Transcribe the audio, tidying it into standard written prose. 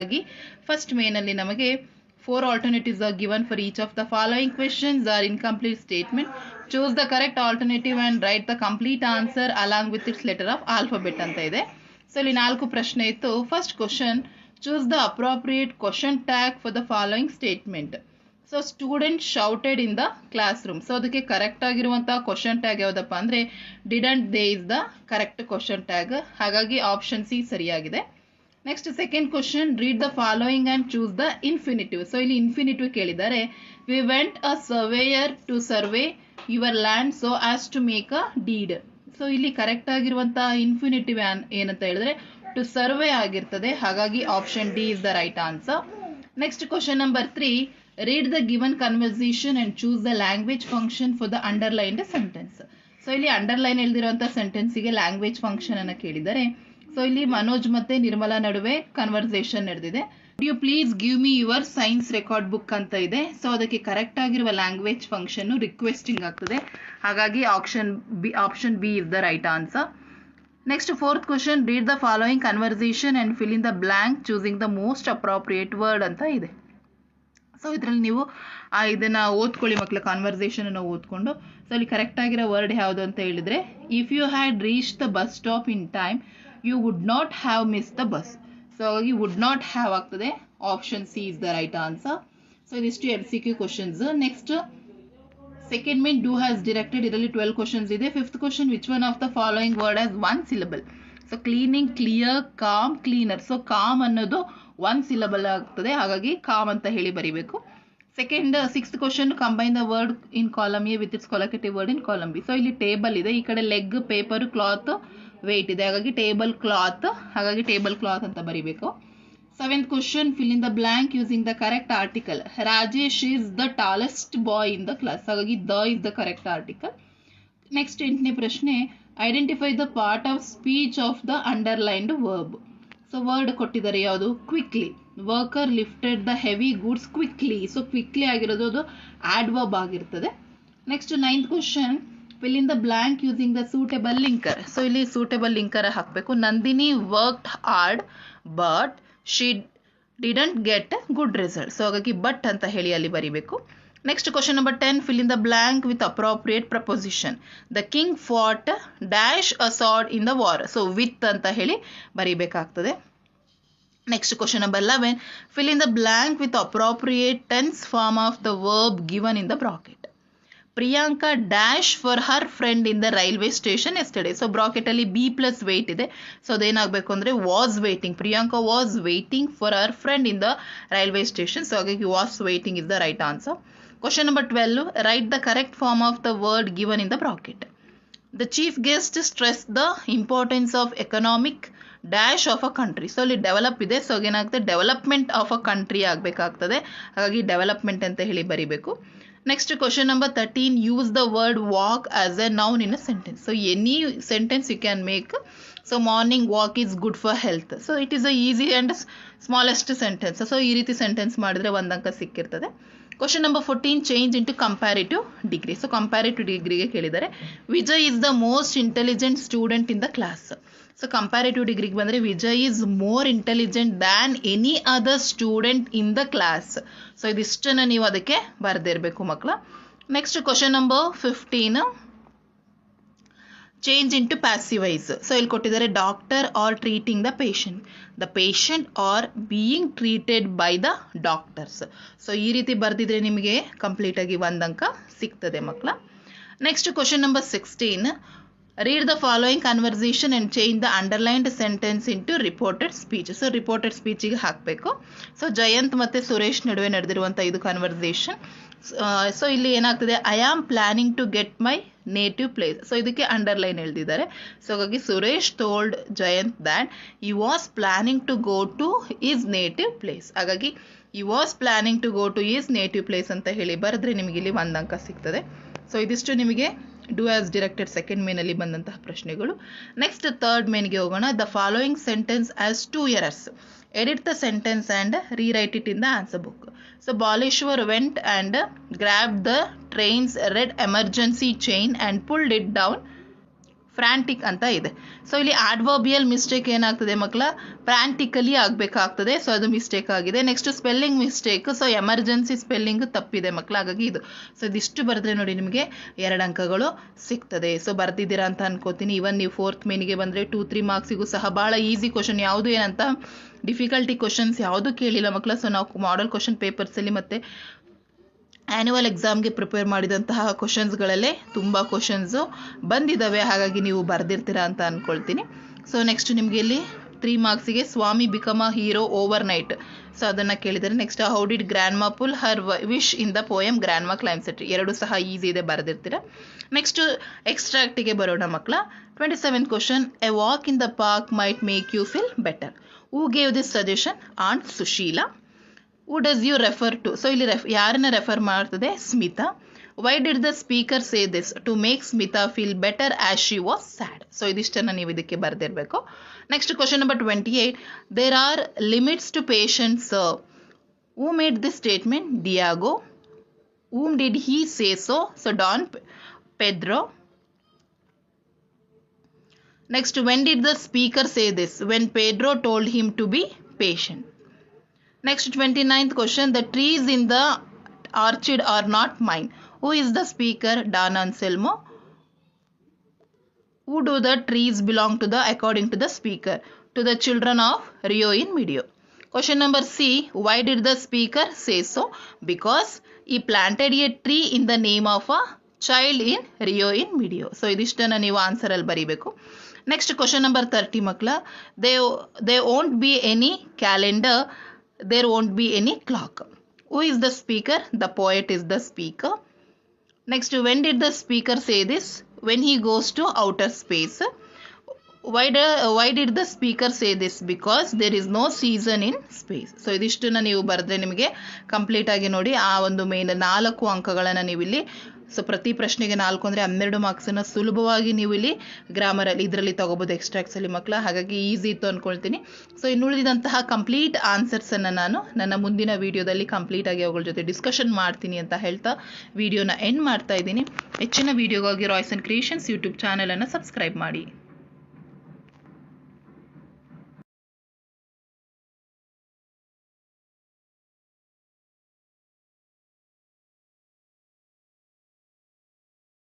ಹಾಗಾಗಿ ಫಸ್ಟ್ ಮೇನಲ್ಲಿ ನಮಗೆ 4 alternatives are given for each of the following questions are incomplete statement. Choose the correct alternative and write the complete answer along with its letter of alphabet ಅಂತ ಇದೆ. So ಇಲ್ಲಿ 4 ಪ್ರಶ್ನೆ ಇತ್ತು. First question, choose the appropriate question tag for the following statement. So student shouted in the classroom. So ಅದಕ್ಕೆ correct ಆಗಿರುವಂತಹ question tag ಯಾವುದಪ್ಪ ಅಂದ್ರೆ didn't they is the correct question tag. ಹಾಗಾಗಿ ಆಪ್ಷನ್ ಸಿ ಸರಿಯಾಗಿದೆ. Next second question, read the following and choose the infinitive. So ಇಲ್ಲಿ infinitive ಕೇಳಿದ್ದಾರೆ. We went a surveyor to survey your land so as to make a deed. So ಇಲ್ಲಿ correct ಆಗಿರುವಂತಹ infinitive ಏನಂತ ಹೇಳಿದ್ರೆ to survey ಆಗಿರ್ತದೆ. ಹಾಗಾಗಿ option D is the right answer. Next question number 3, read the given conversation and choose the language function for the underlined sentence. So ಇಲ್ಲಿ underline ಎಳೆದಿರುವಂತಹ ಸೆಂಟೆನ್ಸಿಗೆ language function ಅನ್ನು ಕೇಳಿದ್ದಾರೆ. So ಇಲ್ಲಿ ಮನೋಜ್ ಮತ್ತೆ ನಿರ್ಮಲಾ ನಡುವೆ ಕನ್ವರ್ಸೇಷನ್ ನಡೆದಿದೆ. You please give me your science record book ಅಂತ ಇದೆ. So ಅದಕ್ಕೆ ಕರೆಕ್ಟ್ ಆಗಿರುವ ಲ್ಯಾಂಗ್ವೇಜ್ ಫಂಕ್ಷನ್ ರಿಕ್ವೆಸ್ಟಿಂಗ್ ಆಗ್ತದೆ. ಹಾಗಾಗಿ option B is the right answer. Next fourth question, read the following conversation and fill in the blank choosing the most appropriate word ಅಂತ ಇದೆ. So ಇದರಲ್ಲಿ ನೀವು ಇದನ್ನ ಓದ್ಕೊಳ್ಳಿ ಮಕ್ಕಳ, ಕಾನ್ವರ್ಸೇಷನ್ ಅನ್ನು ಓದ್ಕೊಂಡು. ಸೊ ಅಲ್ಲಿ ಕರೆಕ್ಟ್ ಆಗಿರೋ ವರ್ಡ್ ಯಾವುದು ಅಂತ ಹೇಳಿದ್ರೆ, if you had reach the bus stop in time you would not have miss the bus. So ಹಾಗಾಗಿ ವುಡ್ ನಾಟ್ ಹ್ಯಾವ್ ಆಗ್ತದೆ. Option C is the right answer. So ಇದಿಷ್ಟು MCQ questions. Next second main do has directed, ಇದರಲ್ಲಿ 12 questions ಇದೆ. Fifth question, which one of the following word has 1 syllable. So cleaning, clear, calm, cleaner. So calm ಅನ್ನೋದು 1 syllable ಆಗ್ತದೆ. ಹಾಗಾಗಿ com ಅಂತ ಹೇಳಿ ಬರೀಬೇಕು. Sixth question, combine the word in column A with its collective word in column B. So ಇಲ್ಲಿ table ಇದೆ, ಈ ಕಡೆ ಲೆಗ್, ಪೇಪರ್, ಕ್ಲಾತ್, ವೇಟ್ ಇದೆ. ಹಾಗಾಗಿ ಟೇಬಲ್ ಕ್ಲಾತ್, ಹಾಗಾಗಿ ಟೇಬಲ್ ಕ್ಲಾತ್ ಅಂತ ಬರೀಬೇಕು. Seventh question, fill in the blank using the correct article. Rajesh is the tallest boy in the class. ಹಾಗಾಗಿ the is the correct article. Next 8ನೇ ಪ್ರಶ್ನೆ, identify the part of speech of the underlined verb. So word ಕೊಟ್ಟಿದ್ದಾರೆ ಯಾವುದು? Quickly. Worker lifted the heavy goods quickly. So quickly ಆಗಿರೋದು ಅದು adverb ಆಗಿರ್ತದೆ. Next 9th question, fill in the blank using the suitable linker. So ಇಲ್ಲಿ suitable linker ಹಾಕಬೇಕು. Nandini worked hard but she didn't get good result. So ಹಾಗಾಗಿ but ಅಂತ ಹೇಳಿ ಅಲ್ಲಿ ಬರೀಬೇಕು. Next question number 10, fill in the blank with appropriate preposition. The king fought dash a sword in the war. So with ಅಂತ ಹೇಳಿ ಬರೀಬೇಕಾಗ್ತದೆ. Next question number 11, fill in the blank with appropriate tense form of the verb given in the bracket. Priyanka dash for her friend in the railway station yesterday. So bracket ಅಲ್ಲಿ be plus wait ಇದೆ. So ಅದೇನಾಗಬೇಕು ಅಂದ್ರೆ was waiting. Priyanka was waiting for her friend in the railway station. So ಹಾಗಾಗಿ was waiting is the right answer. Question number 12, write the correct form of the word given in the bracket. The chief guest stressed the importance of economic dash of a country. So ಇಲ್ಲಿ develop ಇದೆ. So ಏನಾಗುತ್ತೆ, development of a country ಆಗಬೇಕಾಗ್ತದೆ. ಹಾಗಾಗಿ development ಅಂತ ಹೇಳಿ ಬರೀಬೇಕು. Next question number 13, use the word walk as a noun in a sentence. So any sentence you can make. So morning walk is good for health. So it is a easy and smallest sentence. So ಈ ರೀತಿ sentence ಮಾಡಿದ್ರೆ 1 ಅಂಕ ಸಿಕ್ಕಿರ್ತದೆ. Question number 14, change into comparative degree. So comparative ಡಿಗ್ರಿಗೆ ಕೇಳಿದ್ದಾರೆ. Vijay is the most intelligent student in the class. So comparative ಡಿಗ್ರಿಗೆ ಬಂದರೆ Vijay is more intelligent than any other student in the class. So ಇದಿಷ್ಟನ್ನು ನೀವು ಅದಕ್ಕೆ ಬರೆದಿರಬೇಕು ಮಕ್ಕಳ. Next question number 15, change into passive voice. So ಇಲ್ಲಿ ಕೊಟ್ಟಿದ್ದಾರೆ, doctor are treating the patient, the patient are being treated by the doctors. So ಈ ರೀತಿ ಬರೆದಿದ್ರೆ ನಿಮಗೆ ಕಂಪ್ಲೀಟ್ ಆಗಿ 1 ಅಂಕ ಸಿಗ್ತದೆ ಮಕ್ಕಳ. Next question number 16, read the following conversation and change the underlined sentence into reported speech. So reported ಸ್ಪೀಚಿಗೆ ಹಾಕಬೇಕು. So Jayant ಮತ್ತು ಸುರೇಶ್ ನಡುವೆ ನಡೆದಿರುವಂಥ ಇದು ಕನ್ವರ್ಸೇಷನ್. ಸೊ ಇಲ್ಲಿ ಏನಾಗ್ತದೆ, I am planning to get my native place. So ಇದಕ್ಕೆ ಅಂಡರ್ಲೈನ್ ಎಳೆದಿದ್ದಾರೆ. ಸೊ ಹಾಗಾಗಿ Suresh told Jayant that he was planning to go to his native place. ಹಾಗಾಗಿ he was planning to go to his native place ಅಂತ ಹೇಳಿ ಬರೆದ್ರೆ ನಿಮಗೆ ಇಲ್ಲಿ 1 ಅಂಕ ಸಿಗ್ತದೆ. ಸೊ ಇದಿಷ್ಟು ನಿಮಗೆ ಡೂ ಆಸ್ ಡಿರೆಕ್ಟೆಡ್ ಸೆಕೆಂಡ್ ಮೇನಲ್ಲಿ ಬಂದಂತಹ ಪ್ರಶ್ನೆಗಳು. ನೆಕ್ಸ್ಟ್ ಥರ್ಡ್ ಮೇನ್ಗೆ ಹೋಗೋಣ. The following sentence as 2 errors. Edit the sentence and rewrite it in the answer book. So Baleshwar went and grabbed the train's red emergency chain and pulled it down ಫ್ರಾಂಟಿಕ್ ಅಂತ ಇದೆ. So ಇಲ್ಲಿ ಆಡ್ವರ್ಬಿಯಲ್ mistake ಏನಾಗ್ತದೆ ಮಕ್ಕಳ, ಫ್ರಾಂಟಿಕಲಿ ಆಗಬೇಕಾಗ್ತದೆ. So ಅದು mistake ಆಗಿದೆ. Next spelling mistake. So emergency spelling ತಪ್ಪಿದೆ ಮಕ್ಕಳ, ಹಾಗಾಗಿ ಇದು. ಸೊ ಇದಿಷ್ಟು ಬರೆದ್ರೆ ನೋಡಿ ನಿಮಗೆ 2 ಅಂಕಗಳು ಸಿಗ್ತದೆ. ಸೊ ಬರ್ದಿದ್ದೀರಾ ಅಂತ ಅನ್ಕೋತೀನಿ. ಇವನ್ ನೀವು 4th ಮೇನಿಗೆ ಬಂದರೆ 2-3 ಮಾರ್ಕ್ಸಿಗೂ ಸಹ ಭಾಳ ಈಸಿ ಕ್ವಶನ್, ಯಾವುದು ಏನಂತ ಡಿಫಿಕಲ್ಟಿ ಕ್ವಶನ್ಸ್ ಯಾವುದು ಕೇಳಿಲ್ಲ ಮಕ್ಕಳ. ಸೊ ನಾವು ಮಾಡೆಲ್ ಕ್ವಶನ್ ಪೇಪರ್ಸಲ್ಲಿ ಮತ್ತು ಆ್ಯನ್ಯುವಲ್ ಎಕ್ಸಾಮ್ಗೆ ಪ್ರಿಪೇರ್ ಮಾಡಿದಂತಹ ಕ್ವಶನ್ಸ್ಗಳಲ್ಲೇ ತುಂಬ ಕ್ವಶನ್ಸು ಬಂದಿದ್ದಾವೆ, ಹಾಗಾಗಿ ನೀವು ಬರೆದಿರ್ತೀರಾ ಅಂತ ಅಂದ್ಕೊಳ್ತೀನಿ. ಸೊ ನೆಕ್ಸ್ಟ್ ನಿಮಗೆ ಇಲ್ಲಿ 3 ಮಾರ್ಕ್ಸಿಗೆ Swami become a hero overnight. So ಅದನ್ನು ಕೇಳಿದರೆ. Next how did grandma pull her wish in the poem grandma climbs a tree. 2 ಸಹ ಈಸಿ ಇದೆ, ಬರೆದಿರ್ತೀರಾ. ನೆಕ್ಸ್ಟ್ ಎಕ್ಸ್ಟ್ರಾಕ್ಟಿಗೆ ಬರೋಣ ಮಕ್ಕಳ. 27th question, a walk in the park might make you feel better. Who gave this suggestion? Aunt Sushila. Who does you refer to? So ಇಲ್ಲಿ ಯಾರನ್ನ refer ಮಾಡ್ತದೆ? Smita. Why did the speaker say this? To make Smita feel better as she was sad. So ಇದಿಷ್ಟನ್ನು ನೀವು ಇದಕ್ಕೆ ಬರೆದಿರಬೇಕು. Next question number 28, there are limits to patience. Who made this statement? Diego. whom did he say so? So Don Pedro. Next, when did the speaker say this? When Pedro told him to be patient. Next, 29th question, the trees in the orchard are not mine. Who is the speaker? Don Anselmo. Who do the trees belong to according to the speaker? To the children of Rio in Medio. Question number C, why did the speaker say so? Because he planted a tree in the name of a child in Rio in Medio. So idishtana ನೀವು answer ಅಲ್ಲಿ ಬರೀಬೇಕು. Next question number 30 ಮಕ್ಕಳ, they won't be any calendar, there won't be any clock. Who is the speaker? The poet is the speaker. Next, when did the speaker say this? When he goes to outer space. Why did the speaker say this? Because there is no season in space. So ಇದಿಷ್ಟನ್ನು ನೀವು ಬರೆದ್ರೆ ನಿಮಗೆ complete ಆಗಿ ನೋಡಿ ಆ ಒಂದು main 4 ಅಂಕಗಳನ್ನು ನೀವು ಇಲ್ಲಿ, ಸೊ ಪ್ರತಿ ಪ್ರಶ್ನೆಗೆ 4 ಅಂದರೆ 12 ಮಾರ್ಕ್ಸನ್ನು ಸುಲಭವಾಗಿ ನೀವು ಇಲ್ಲಿ ಗ್ರಾಮರಲ್ಲಿ ಇದರಲ್ಲಿ ತಗೋಬೋದು, ಎಕ್ಸ್ಟ್ರಾಕ್ಟ್ಸಲ್ಲಿ ಮಕ್ಕಳ. ಹಾಗಾಗಿ ಈಸಿ ಇತ್ತು ಅಂದ್ಕೊಳ್ತೀನಿ. ಸೊ ಇನ್ನುಳಿದಂತಹ ಕಂಪ್ಲೀಟ್ ಆನ್ಸರ್ಸನ್ನು ನಾನು ನನ್ನ ಮುಂದಿನ ವೀಡಿಯೋದಲ್ಲಿ ಕಂಪ್ಲೀಟಾಗಿ ಅವುಗಳ ಜೊತೆ ಡಿಸ್ಕಷನ್ ಮಾಡ್ತೀನಿ ಅಂತ ಹೇಳ್ತಾ ವಿಡಿಯೋನ ಎಂಡ್ ಮಾಡ್ತಾ ಇದ್ದೀನಿ. ಹೆಚ್ಚಿನ ವೀಡಿಯೋಗಾಗಿ ರಾಯ್ಸ್ ಆ್ಯಂಡ್ ಕ್ರಿಯೇಷನ್ಸ್ ಯೂಟ್ಯೂಬ್ ಚಾನಲನ್ನು ಸಬ್ಸ್ಕ್ರೈಬ್ ಮಾಡಿ.